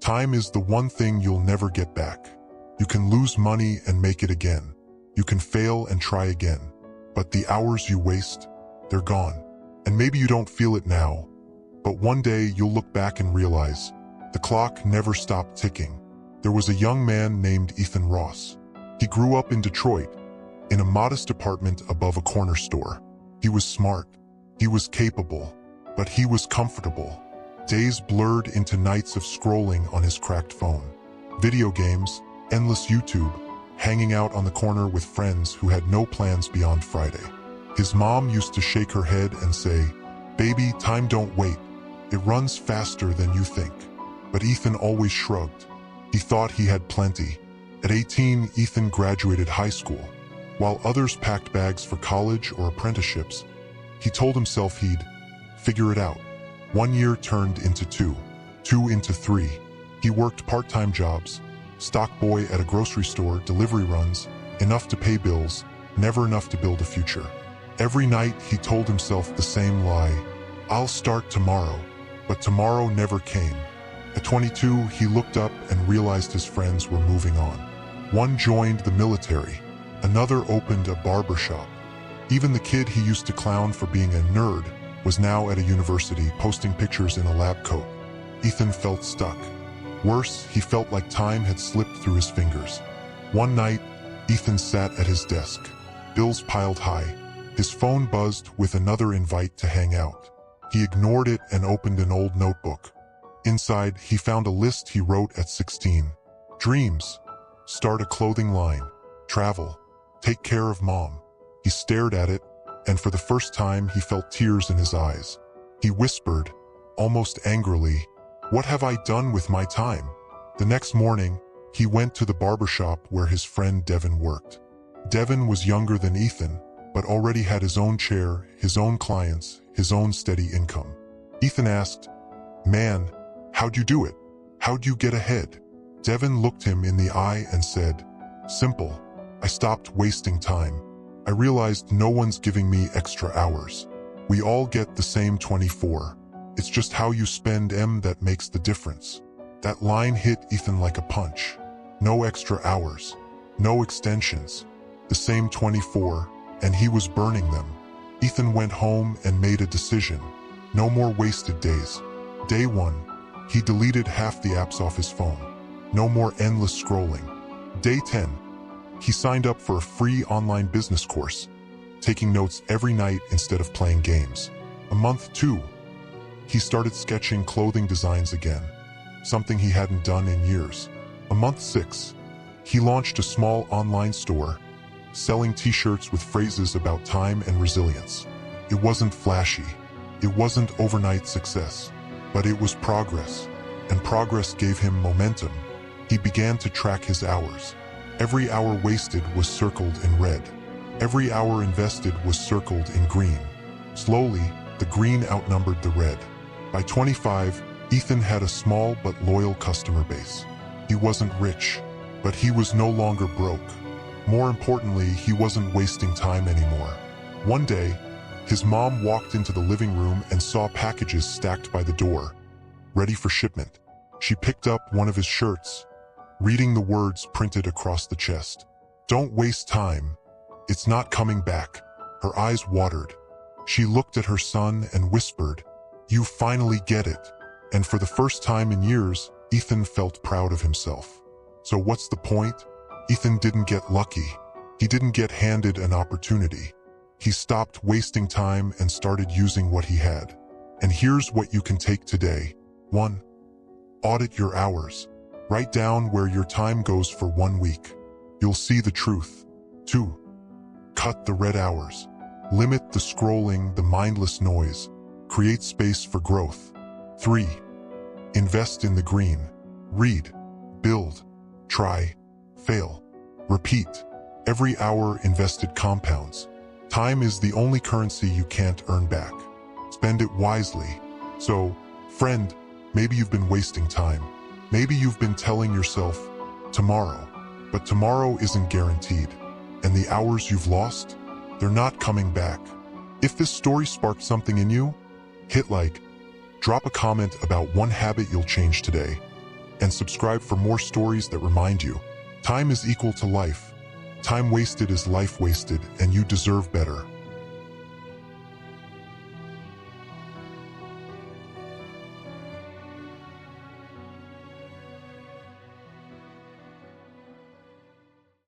Time is the one thing you'll never get back. You can lose money and make it again. You can fail and try again. But the hours you waste, they're gone. And maybe you don't feel it now, but one day you'll look back and realize the clock never stopped ticking. There was a young man named Ethan Ross. He grew up in Detroit, in a modest apartment above a corner store. He was smart. He was capable, but he was comfortable. Days blurred into nights of scrolling on his cracked phone. Video games, endless YouTube, hanging out on the corner with friends who had no plans beyond Friday. His mom used to shake her head and say, "Baby, time don't wait. It runs faster than you think." But Ethan always shrugged. He thought he had plenty. At 18, Ethan graduated high school. While others packed bags for college or apprenticeships, he told himself he'd figure it out. 1 year turned into two into three. He worked part-time jobs, stock boy at a grocery store, delivery runs, enough to pay bills, never enough to build a future. Every night he told himself the same lie, "I'll start tomorrow," but tomorrow never came. At 22, he looked up and realized his friends were moving on. One joined the military, another opened a barber shop. Even the kid he used to clown for being a nerd was now at a university posting pictures in a lab coat. Ethan felt stuck. Worse, he felt like time had slipped through his fingers. One night, Ethan sat at his desk. Bills piled high. His phone buzzed with another invite to hang out. He ignored it and opened an old notebook. Inside, he found a list he wrote at 16. Dreams. Start a clothing line. Travel. Take care of mom. He stared at it, and for the first time he felt tears in his eyes. He whispered, almost angrily, "What have I done with my time?" The next morning, he went to the barbershop where his friend Devin worked. Devin was younger than Ethan, but already had his own chair, his own clients, his own steady income. Ethan asked, "Man, how'd you do it? How'd you get ahead?" Devin looked him in the eye and said, "Simple. I stopped wasting time. I realized no one's giving me extra hours. We all get the same 24. It's just how you spend them that makes the difference." That line hit Ethan like a punch. No extra hours. No extensions. The same 24, and he was burning them. Ethan went home and made a decision. No more wasted days. Day 1, he deleted half the apps off his phone. No more endless scrolling. Day 10, he signed up for a free online business course, taking notes every night instead of playing games. A month 2, he started sketching clothing designs again, something he hadn't done in years. A month 6, he launched a small online store, selling t-shirts with phrases about time and resilience. It wasn't flashy. It wasn't overnight success, but it was progress, and progress gave him momentum. He began to track his hours. Every hour wasted was circled in red. Every hour invested was circled in green. Slowly, the green outnumbered the red. By 25, Ethan had a small but loyal customer base. He wasn't rich, but he was no longer broke. More importantly, he wasn't wasting time anymore. One day, his mom walked into the living room and saw packages stacked by the door, ready for shipment. She picked up one of his shirts, reading the words printed across the chest. "Don't waste time. It's not coming back." Her eyes watered. She looked at her son and whispered, "You finally get it." And for the first time in years, Ethan felt proud of himself. So what's the point? Ethan didn't get lucky. He didn't get handed an opportunity. He stopped wasting time and started using what he had. And here's what you can take today. 1. Audit your hours. Write down where your time goes for 1 week. You'll see the truth. 2. Cut the red hours. Limit the scrolling, the mindless noise. Create space for growth. 3. Invest in the green. Read, build, try, fail, repeat. Every hour invested compounds. Time is the only currency you can't earn back. Spend it wisely. So, friend, maybe you've been wasting time. Maybe you've been telling yourself, tomorrow. But tomorrow isn't guaranteed. And the hours you've lost, they're not coming back. If this story sparked something in you, hit like. Drop a comment about one habit you'll change today. and subscribe for more stories that remind you, time is equal to life. Time wasted is life wasted, and you deserve better.